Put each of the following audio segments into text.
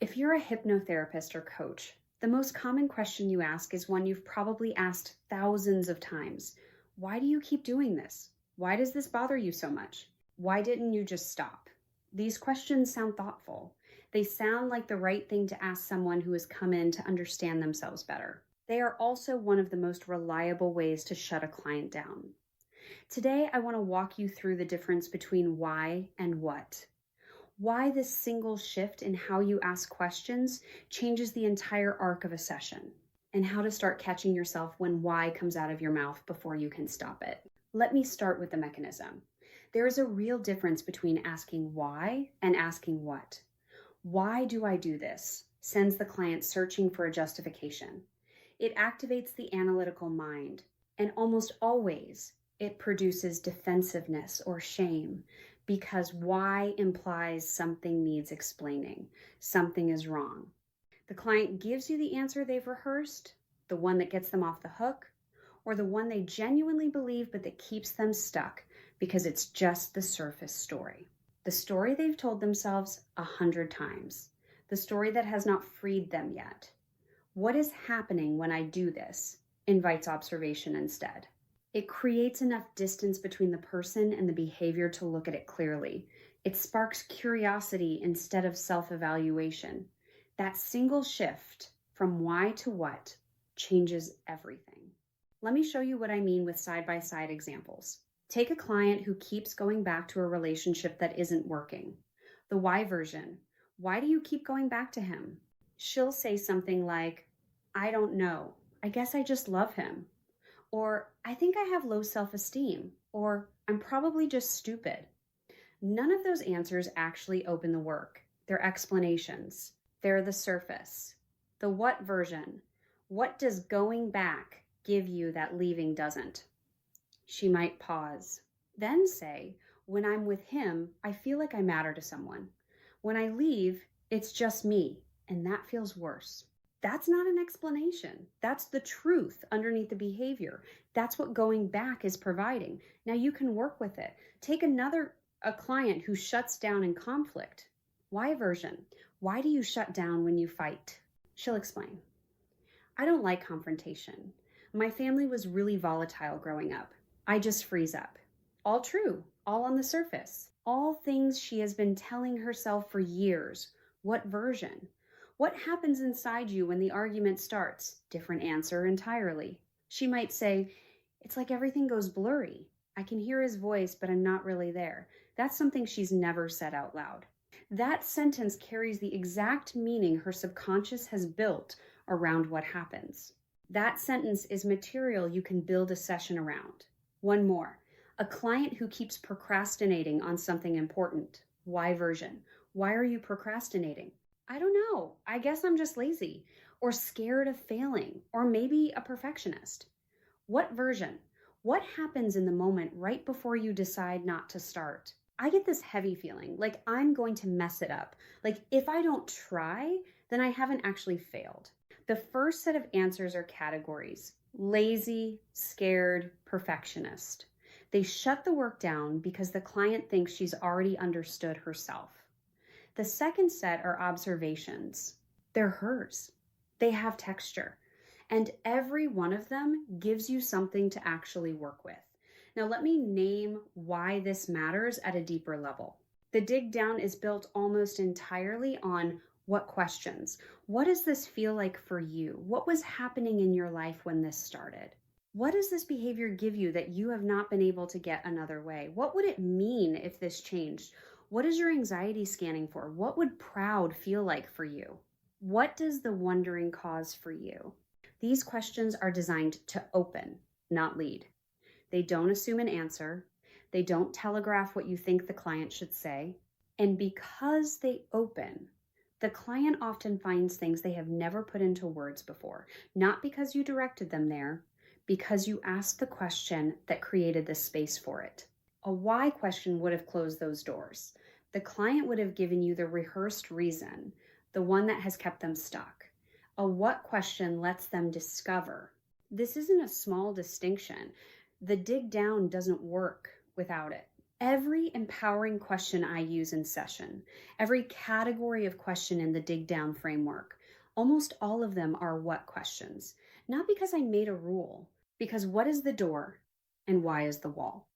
If you're a hypnotherapist or coach, the most common question you ask is one you've probably asked thousands of times. Why do you keep doing this? Why does this bother you so much? Why didn't you just stop? These questions sound thoughtful. They sound like the right thing to ask someone who has come in to understand themselves better. They are also one of the most reliable ways to shut a client down. Today, I want to walk you through the difference between why and what. Why this single shift in how you ask questions changes the entire arc of a session, and how to start catching yourself when why comes out of your mouth before you can stop it. Let me start with the mechanism. There is a real difference between asking why and asking what. Why do I do this? Sends the client searching for a justification. It activates the analytical mind, and almost always it produces defensiveness or shame, because why implies something needs explaining, something is wrong. The client gives you the answer they've rehearsed, the one that gets them off the hook, or the one they genuinely believe but that keeps them stuck because it's just the surface story. The story they've told themselves 100 times, the story that has not freed them yet. What is happening when I do this invites observation instead. It creates enough distance between the person and the behavior to look at it clearly. It sparks curiosity instead of self-evaluation. That single shift from why to what changes everything. Let me show you what I mean with side-by-side examples. Take a client who keeps going back to a relationship that isn't working. The why version. Why do you keep going back to him? She'll say something like, I don't know. I guess I just love him. Or, I think I have low self-esteem. Or, I'm probably just stupid. None of those answers actually open the work. They're explanations. They're the surface. The what version. What does going back give you that leaving doesn't? She might pause. Then say, when I'm with him, I feel like I matter to someone. When I leave, it's just me, and that feels worse. That's not an explanation. That's the truth underneath the behavior. That's what going back is providing. Now you can work with it. Take a client who shuts down in conflict. Why version? Why do you shut down when you fight? She'll explain. I don't like confrontation. My family was really volatile growing up. I just freeze up. All true, all on the surface. All things she has been telling herself for years. What version? What happens inside you when the argument starts? Different answer entirely. She might say, it's like everything goes blurry. I can hear his voice, but I'm not really there. That's something she's never said out loud. That sentence carries the exact meaning her subconscious has built around what happens. That sentence is material you can build a session around. One more. A client who keeps procrastinating on something important. Why version? Why are you procrastinating? I don't know. I guess I'm just lazy or scared of failing or maybe a perfectionist. What version? What happens in the moment right before you decide not to start? I get this heavy feeling like I'm going to mess it up. Like if I don't try, then I haven't actually failed. The first set of answers are categories: lazy, scared, perfectionist. They shut the work down because the client thinks she's already understood herself. The second set are observations. They're hers. They have texture. And every one of them gives you something to actually work with. Now let me name why this matters at a deeper level. The dig down is built almost entirely on what questions. What does this feel like for you? What was happening in your life when this started? What does this behavior give you that you have not been able to get another way? What would it mean if this changed? What is your anxiety scanning for? What would proud feel like for you? What does the wondering cause for you? These questions are designed to open, not lead. They don't assume an answer. They don't telegraph what you think the client should say. And because they open, the client often finds things they have never put into words before, not because you directed them there, because you asked the question that created the space for it. A why question would have closed those doors. The client would have given you the rehearsed reason, the one that has kept them stuck. A what question lets them discover. This isn't a small distinction. The dig down doesn't work without it. Every empowering question I use in session, every category of question in the dig down framework, almost all of them are what questions. Not because I made a rule, because what is the door and why is the wall?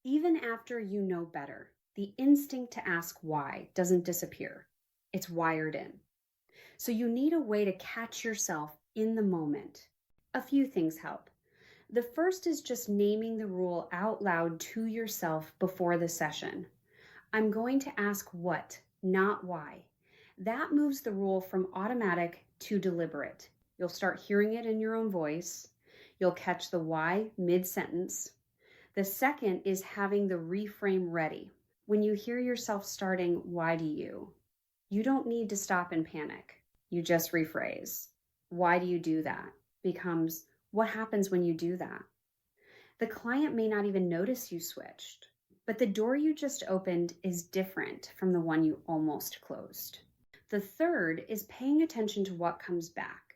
Even after you know better, the instinct to ask why doesn't disappear. It's wired in. So you need a way to catch yourself in the moment. A few things help. The first is just naming the rule out loud to yourself before the session. I'm going to ask what, not why. That moves the rule from automatic to deliberate. You'll start hearing it in your own voice. You'll catch the why mid-sentence. The second is having the reframe ready. When you hear yourself starting, why do you? You don't need to stop and panic. You just rephrase. Why do you do that? Becomes, what happens when you do that? The client may not even notice you switched, but the door you just opened is different from the one you almost closed. The third is paying attention to what comes back.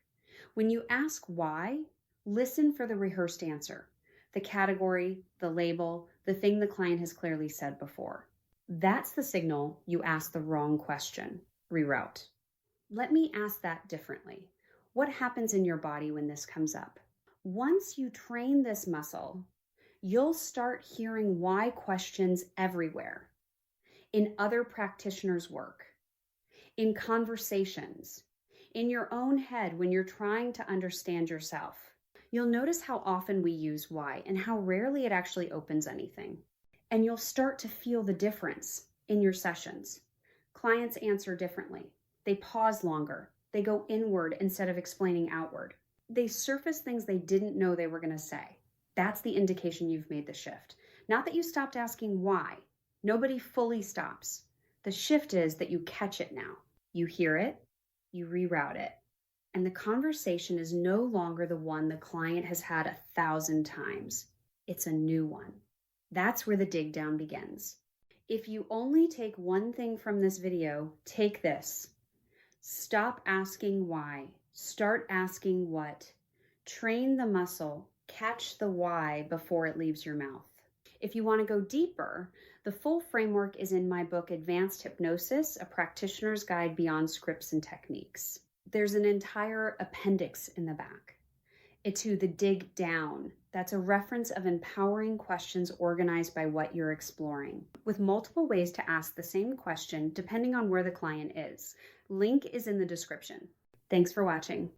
When you ask why, listen for the rehearsed answer, the category, the label, the thing the client has clearly said before. That's the signal you asked the wrong question. Reroute. Let me ask that differently. What happens in your body when this comes up? Once you train this muscle, you'll start hearing why questions everywhere. In other practitioners' work, in conversations, in your own head when you're trying to understand yourself. You'll notice how often we use why and how rarely it actually opens anything. And you'll start to feel the difference in your sessions. Clients answer differently. They pause longer. They go inward instead of explaining outward. They surface things they didn't know they were going to say. That's the indication you've made the shift. Not that you stopped asking why. Nobody fully stops. The shift is that you catch it now. You hear it, you reroute it, and the conversation is no longer the one the client has had 1,000 times. It's a new one. That's where the dig down begins. If you only take one thing from this video, take this. Stop asking why. Start asking what. Train the muscle. Catch the why before it leaves your mouth. If you want to go deeper, the full framework is in my book, Advanced Hypnosis, A Practitioner's Guide Beyond Scripts and Techniques. There's an entire appendix in the back. It's to the dig down. That's a reference of empowering questions organized by what you're exploring, with multiple ways to ask the same question depending on where the client is. Link is in the description. Thanks for watching.